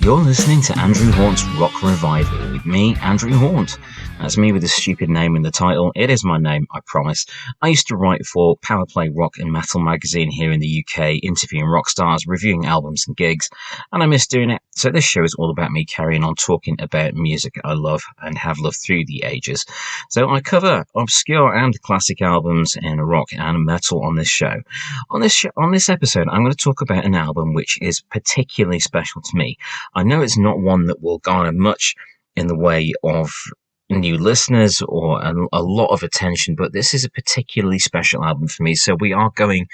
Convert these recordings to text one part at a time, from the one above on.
You're listening to Andrew Haunt's Rock Revival with me, Andrew Haunt. That's me with a stupid name in the title. It is my name, I promise. I used to write for POWERPLAY Rock and Metal magazine here in the UK, interviewing rock stars, reviewing albums and gigs, and I miss doing it. So this show is all about me carrying on talking about music I love and have loved through the ages. So I cover obscure and classic albums in rock and metal on this show. On this episode, I'm going to talk about an album which is particularly special to me. I know it's not one that will garner much in the way of new listeners or a lot of attention, but this is a particularly special album for me, so we are going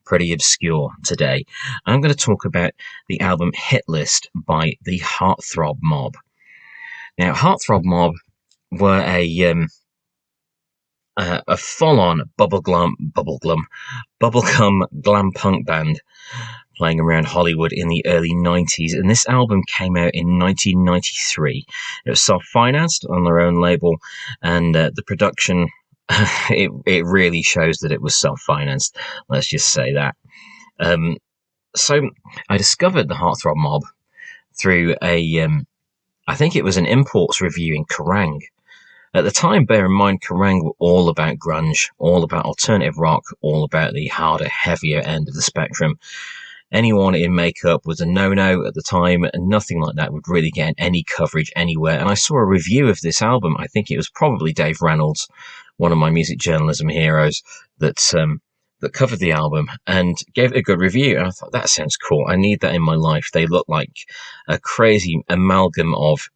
pretty obscure today. I'm going to talk about the album Hit List by the Throb Mob. Now, Throb Mob were a full-on bubblegum glam punk band playing around Hollywood in the early 90s, and this album came out in 1993. It was self-financed on their own label, and the production, it really shows that it was self-financed, let's just say that. So I discovered the Throb Mob through I think it was an Imports review in Kerrang! At the time, bear in mind, Kerrang! Were all about grunge, all about alternative rock, all about the harder, heavier end of the spectrum. Anyone in makeup was a no-no at the time, and nothing like that would really get any coverage anywhere. And I saw a review of this album. I think it was probably Dave Reynolds, one of my music journalism heroes, that covered the album and gave it a good review. And I thought, that sounds cool. I need that in my life. They look like a crazy amalgam of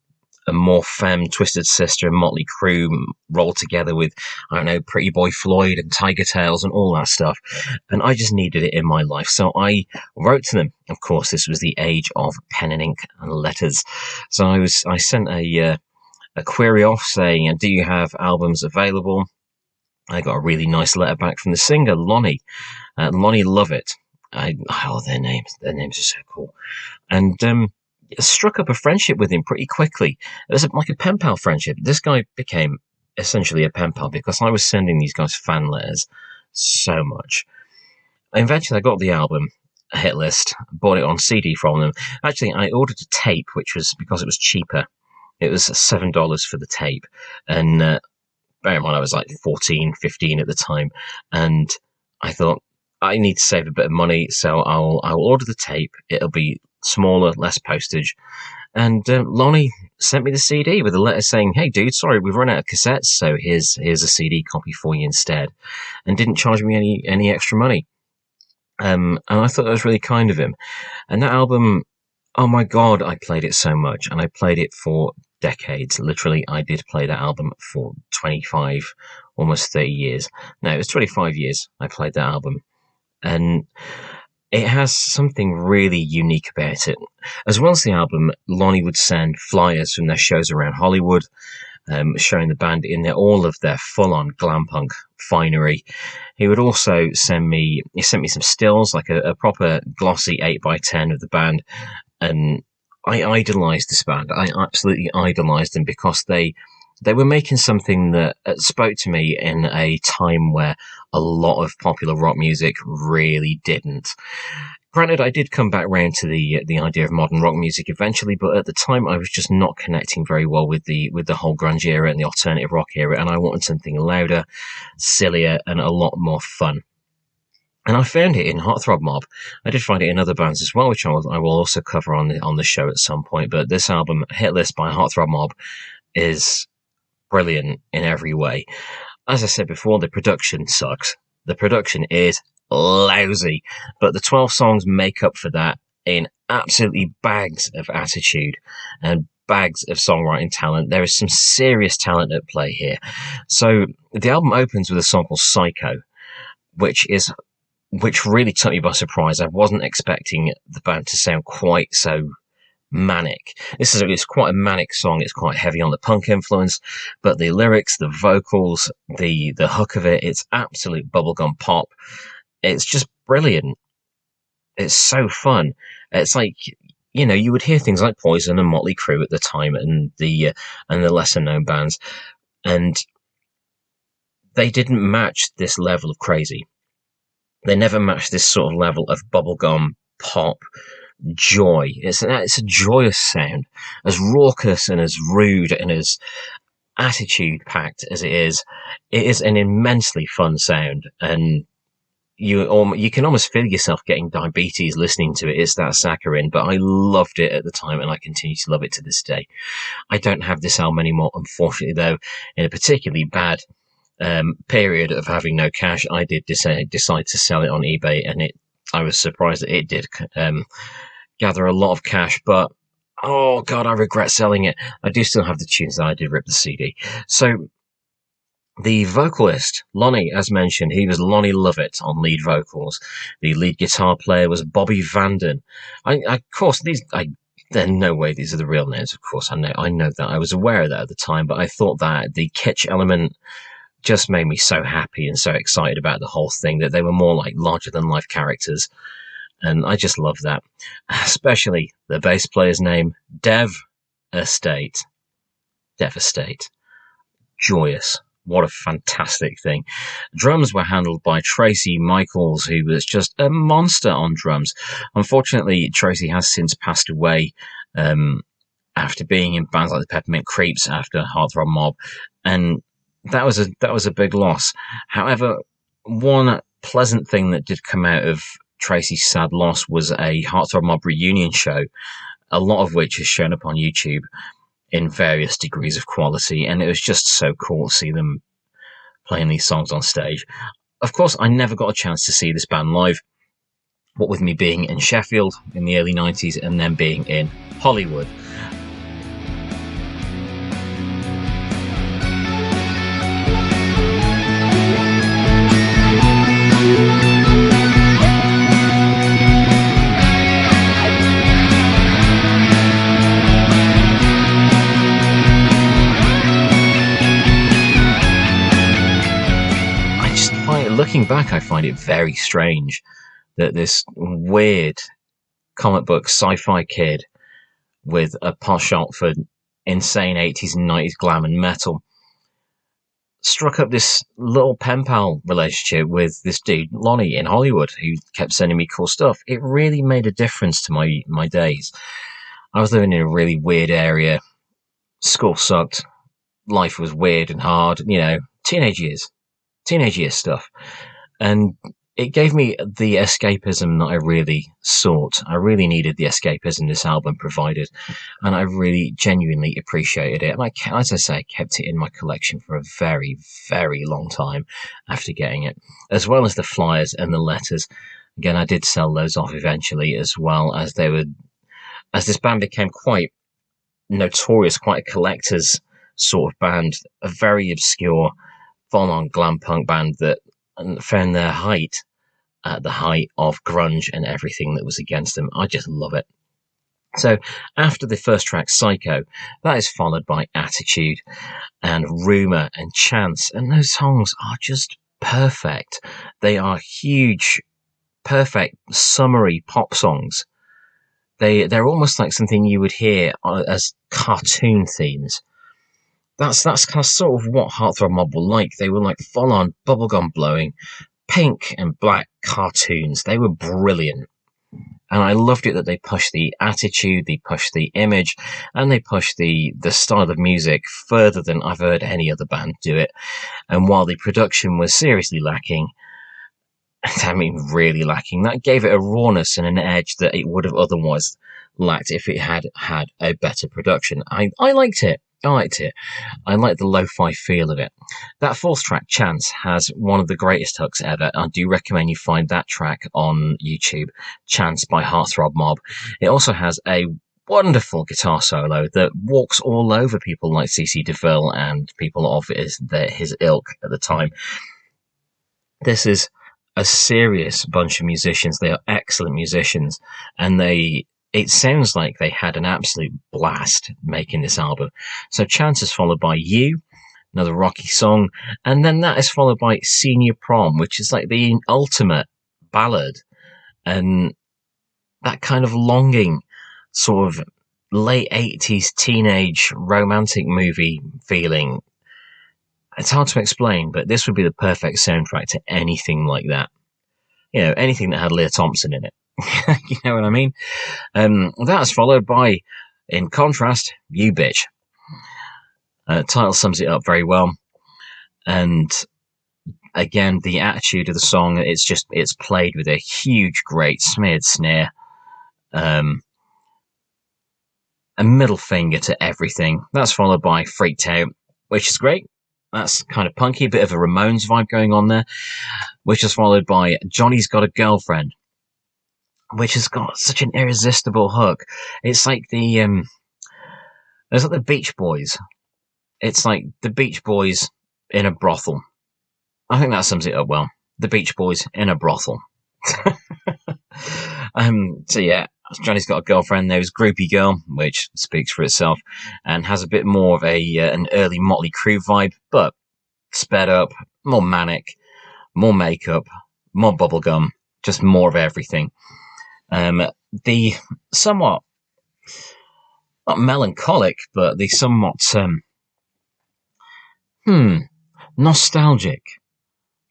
a more femme, Twisted Sister, and Motley Crue rolled together with, I don't know, Pretty Boy Floyd and Tiger Tails and all that stuff. And I just needed it in my life. So I wrote to them. Of course, this was the age of pen and ink and letters. So I sent a query off saying, do you have albums available? I got a really nice letter back from the singer, Lonny. Lonny Lovett. Their names are so cool. And, struck up a friendship with him pretty quickly. It was like a pen pal friendship. This guy became essentially a pen pal because I was sending these guys fan letters so much. Eventually I got the album, a Hit List, bought it on CD from them. Actually, I ordered a tape, which was because it was cheaper. It was $7 for the tape. And bear in mind, I was like 14, 15 at the time. And I thought, I need to save a bit of money, so I'll order the tape. It'll be smaller, less postage. And Lonny sent me the CD with a letter saying, hey dude, sorry, we've run out of cassettes, so here's a CD copy for you instead, and didn't charge me any extra money. And I thought that was really kind of him. And that album, oh my god, I played it so much, and I played it for decades. Literally, I did play that album for 25, almost 30 years. No, it was 25 years I played that album. And it has something really unique about it. As well as the album, Lonny would send flyers from their shows around Hollywood, showing the band in all of their full-on glam punk finery. He would also sent me some stills, like a proper glossy 8x10 of the band. And I idolized this band. I absolutely idolized them because they were making something that spoke to me in a time where a lot of popular rock music really didn't. Granted, I did come back round to the idea of modern rock music eventually, but at the time I was just not connecting very well with the whole grunge era and the alternative rock era, and I wanted something louder, sillier, and a lot more fun. And I found it in Throb Mob. I did find it in other bands as well, which I will also cover on the show at some point. But this album, Hit List by Throb Mob, is brilliant in every way. As I said before, the production sucks. The production is lousy, but the 12 songs make up for that in absolutely bags of attitude and bags of songwriting talent. There is some serious talent at play here. So the album opens with a song called Psycho, which really took me by surprise. I wasn't expecting the band to sound quite so manic. It's quite a manic song. It's quite heavy on the punk influence, but the lyrics, the vocals, the hook of it's absolute bubblegum pop. It's just brilliant. It's so fun. It's like, you would hear things like Poison and Motley Crue at the time, and the lesser known bands, and they didn't match this level of crazy. They never matched this sort of level of bubblegum pop joy. It's a joyous sound, as raucous and as rude and as attitude-packed as it is an immensely fun sound, and you can almost feel yourself getting diabetes listening to it. It's that saccharine, but I loved it at the time, and I continue to love it to this day. I don't have this album anymore, unfortunately, though. In a particularly bad period of having no cash, I did decide to sell it on eBay, and I was surprised that it did gather a lot of cash, but oh god, I regret selling it. I do still have the tunes that I did rip the CD. So the vocalist, Lonny, as mentioned, he was Lonny Lovett on lead vocals. The lead guitar player was Bobby Vanden. Of course, there's no way these are the real names, of course. I know that. I was aware of that at the time, but I thought that the kitsch element just made me so happy and so excited about the whole thing, that they were more like larger-than-life characters. And I just love that. Especially the bass player's name, Dev Estate. Devastate. Joyous. What a fantastic thing. Drums were handled by Tracy Michaels, who was just a monster on drums. Unfortunately, Tracy has since passed away after being in bands like the Peppermint Creeps after Throb Mob, and that was a big loss. However, one pleasant thing that did come out of Tracy's sad loss was a Throb Mob reunion show, a lot of which is shown up on YouTube in various degrees of quality, and it was just so cool to see them playing these songs on stage. Of course, I never got a chance to see this band live, what with me being in Sheffield in the early 90s and then being in Hollywood. Looking back, I find it very strange that this weird comic book sci-fi kid with a posh outfit, insane 80s and 90s glam and metal, struck up this little pen pal relationship with this dude, Lonny, in Hollywood, who kept sending me cool stuff. It really made a difference to my days. I was living in a really weird area. School sucked. Life was weird and hard. Teenage years stuff. And it gave me the escapism that I really sought. I really needed the escapism this album provided, and I really genuinely appreciated it. And as I say, I kept it in my collection for a very, very long time after getting it, as well as the flyers and the letters. Again, I did sell those off eventually, as well as as this band became quite notorious, quite a collector's sort of band, a very obscure, full-on glam punk band that found their height at the height of grunge and everything that was against them. I just love it. So after the first track, Psycho, that is followed by Attitude and Rumour and Chance, and those songs are just perfect. They are huge, perfect, summery pop songs. They're almost like something you would hear as cartoon themes. That's kind of sort of what Throb Mob were like. They were like full-on bubblegum blowing, pink and black cartoons. They were brilliant. And I loved it that they pushed the attitude, they pushed the image, and they pushed the style of music further than I've heard any other band do it. And while the production was seriously lacking, I mean really lacking, that gave it a rawness and an edge that it would have otherwise lacked if it had had a better production. I liked it. I like the lo-fi feel of it. That fourth track, Chance, has one of the greatest hooks ever. I do recommend you find that track on YouTube, Chance by Throb Mob. It also has a wonderful guitar solo that walks all over people like CC DeVille and people of his ilk at the time. This is a serious bunch of musicians. They are excellent musicians, and it sounds like they had an absolute blast making this album. So Chance is followed by You, another rocky song, and then that is followed by Senior Prom, which is like the ultimate ballad, and that kind of longing, sort of late 80s teenage romantic movie feeling. It's hard to explain, but this would be the perfect soundtrack to anything like that. Anything that had Leah Thompson in it. You know what I mean? That's followed by, in contrast, You Bitch. Title sums it up very well. And again, the attitude of the song, it's played with a huge, great smeared snare. A middle finger to everything. That's followed by Freaked Out, which is great. That's kind of punky, bit of a Ramones vibe going on there, which is followed by Johnny's Got a Girlfriend, which has got such an irresistible hook. It's like it's like the Beach Boys. It's like the Beach Boys in a brothel. I think that sums it up well. The Beach Boys in a brothel. So yeah, Johnny's Got a Girlfriend. There's Groupie Girl, which speaks for itself, and has a bit more of an early Motley Crue vibe, but sped up, more manic, more makeup, more bubblegum, just more of everything. The somewhat, not melancholic, but the somewhat nostalgic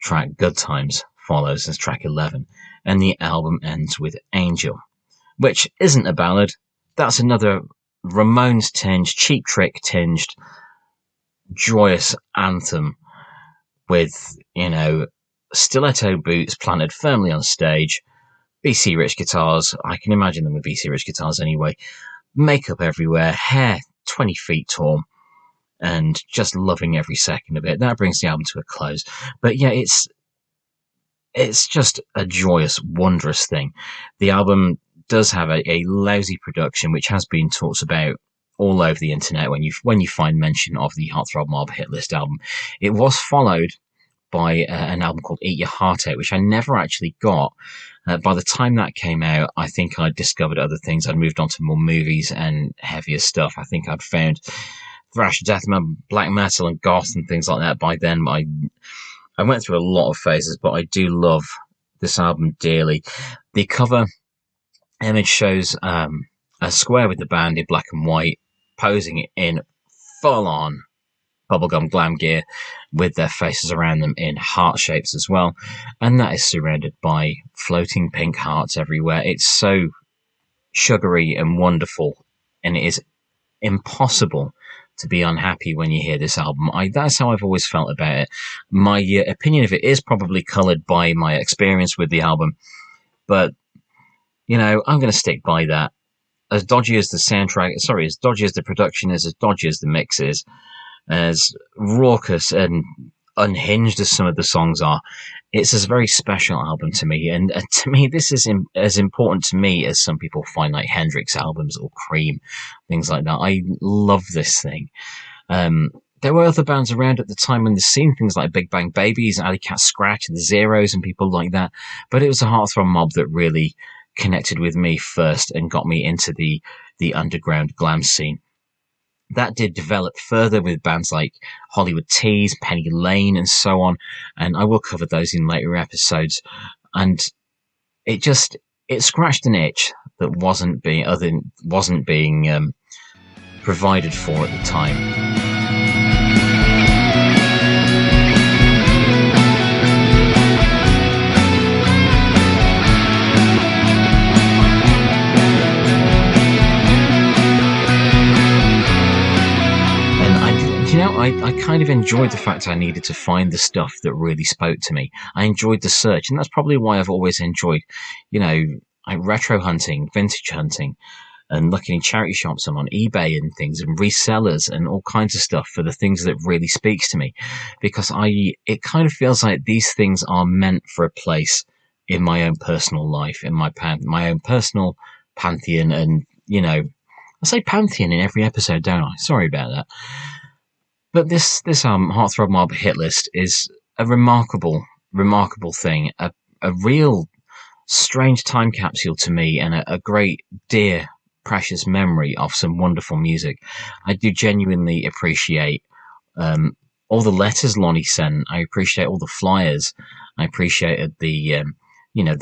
track Good Times follows as track 11, and the album ends with Angel, which isn't a ballad. That's another Ramones tinged, Cheap Trick tinged, joyous anthem with, stiletto boots planted firmly on stage, BC Rich guitars. I can imagine them with BC Rich guitars anyway. Makeup everywhere, hair 20 feet tall, and just loving every second of it. That brings the album to a close. But yeah, it's just a joyous, wondrous thing. The album does have a lousy production, which has been talked about all over the internet when you find mention of the Throb Mob hit list album. It was followed by an album called Eat Your Heart Out, which I never actually got. By the time that came out, I think I'd discovered other things. I'd moved on to more movies and heavier stuff. I think I'd found thrash, death metal, black metal, and goth and things like that by then. I went through a lot of phases, but I do love this album dearly. The cover image shows a square with the band in black and white, posing in full-on bubblegum glam gear with their faces around them in heart shapes as well. And that is surrounded by floating pink hearts everywhere. It's so sugary and wonderful, and it is impossible to be unhappy when you hear this album. That's how I've always felt about it. My opinion of it is probably coloured by my experience with the album, but, I'm going to stick by that. As dodgy as the soundtrack, as dodgy as the production is, as dodgy as the mix is, as raucous and unhinged as some of the songs are, it's a very special album to me. And to me, this is as important to me as some people find like Hendrix albums or Cream, things like that. I love this thing. There were other bands around at the time in the scene, things like Big Bang Babies, Alley Cat Scratch, and the Zeros, and people like that. But it was a Heartthrob Mob that really connected with me first and got me into the underground glam scene. That did develop further with bands like Hollywood Tees, Penny Lane, and so on. And I will cover those in later episodes. And it scratched an itch that wasn't being provided for at the time. I kind of enjoyed the fact I needed to find the stuff that really spoke to me. I enjoyed the search, and that's probably why I've always enjoyed, retro hunting, vintage hunting, and looking in charity shops and on eBay and things, and resellers and all kinds of stuff for the things that really speaks to me, because it kind of feels like these things are meant for a place in my own personal life, in my own personal pantheon, and I say pantheon in every episode, don't I? Sorry about that. But this Heartthrob Mob hit list is a remarkable thing, a real strange time capsule to me, and a great, dear, precious memory of some wonderful music. I do genuinely appreciate all the letters Lonny sent. I appreciate all the flyers. I appreciated the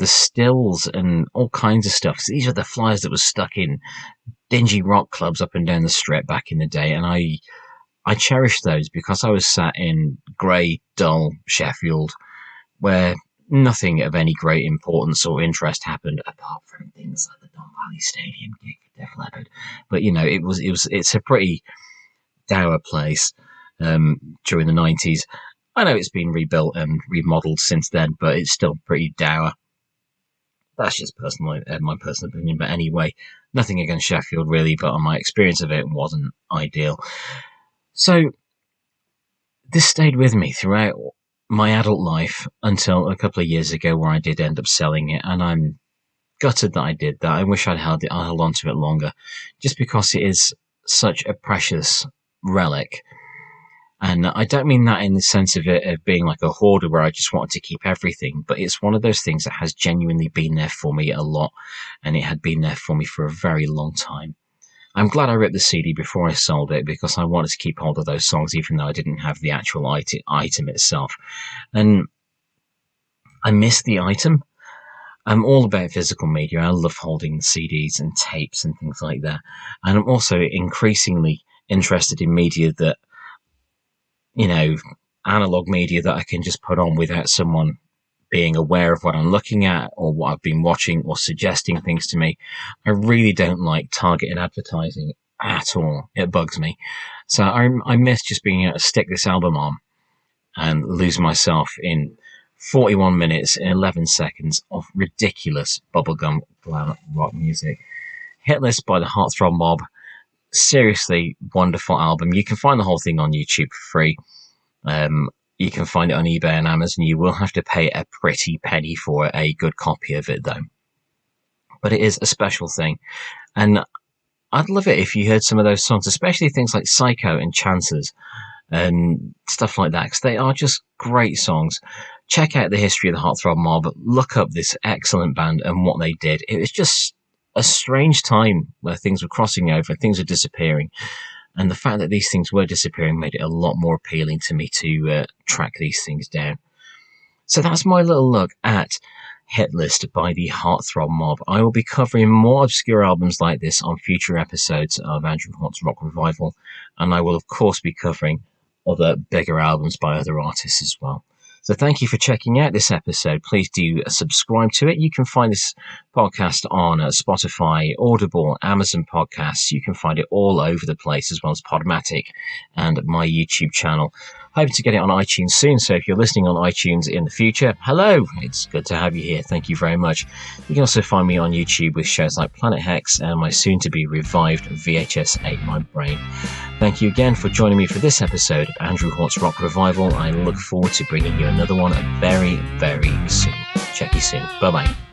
stills and all kinds of stuff. These are the flyers that were stuck in dingy rock clubs up and down the strip back in the day, and I cherish those because I was sat in grey, dull Sheffield where nothing of any great importance or interest happened apart from things like the Don Valley Stadium gig for Def Leppard. But it's a pretty dour place during the 90s. I know it's been rebuilt and remodeled since then, but it's still pretty dour. That's just my personal opinion. But anyway, nothing against Sheffield really, but my experience of it wasn't ideal. So this stayed with me throughout my adult life until a couple of years ago, where I did end up selling it, and I'm gutted that I did that. I wish I'd held on to it longer, just because it is such a precious relic. And I don't mean that in the sense of it of being like a hoarder where I just wanted to keep everything, but it's one of those things that has genuinely been there for me a lot, and it had been there for me for a very long time. I'm glad I ripped the CD before I sold it, because I wanted to keep hold of those songs even though I didn't have the actual item itself. And I miss the item. I'm all about physical media. I love holding CDs and tapes and things like that. And I'm also increasingly interested in media that, analog media that I can just put on without someone being aware of what I'm looking at or what I've been watching or suggesting things to me. I really don't like targeted advertising at all. It bugs me. So I miss just being able to stick this album on and lose myself in 41 minutes and 11 seconds of ridiculous bubblegum glam rock music. Hit List by the Throb Mob. Seriously wonderful album. You can find the whole thing on YouTube for free. You can find it on eBay and Amazon. You will have to pay a pretty penny for a good copy of it, though. But it is a special thing. And I'd love it if you heard some of those songs, especially things like Psycho and Chances and stuff like that, because they are just great songs. Check out the history of the Throb Mob. Look up this excellent band and what they did. It was just a strange time where things were crossing over, things were disappearing. And the fact that these things were disappearing made it a lot more appealing to me to track these things down. So that's my little look at Hit List by the Throb Mob. I will be covering more obscure albums like this on future episodes of Andrew Haunt's Rock Revival. And I will, of course, be covering other bigger albums by other artists as well. So thank you for checking out this episode. Please do subscribe to it. You can find this podcast on Spotify, Audible, Amazon Podcasts. You can find it all over the place, as well as Podomatic and my YouTube channel. Hoping to get it on iTunes soon, so if you're listening on iTunes in the future, hello, it's good to have you here. Thank you very much. You can also find me on YouTube with shows like Planet Hex and my soon-to-be revived VHS 8 My Brain. Thank you again for joining me for this episode of Andrew Haunt's Rock Revival. I look forward to bringing you another one very, very soon. Check you soon. Bye-bye.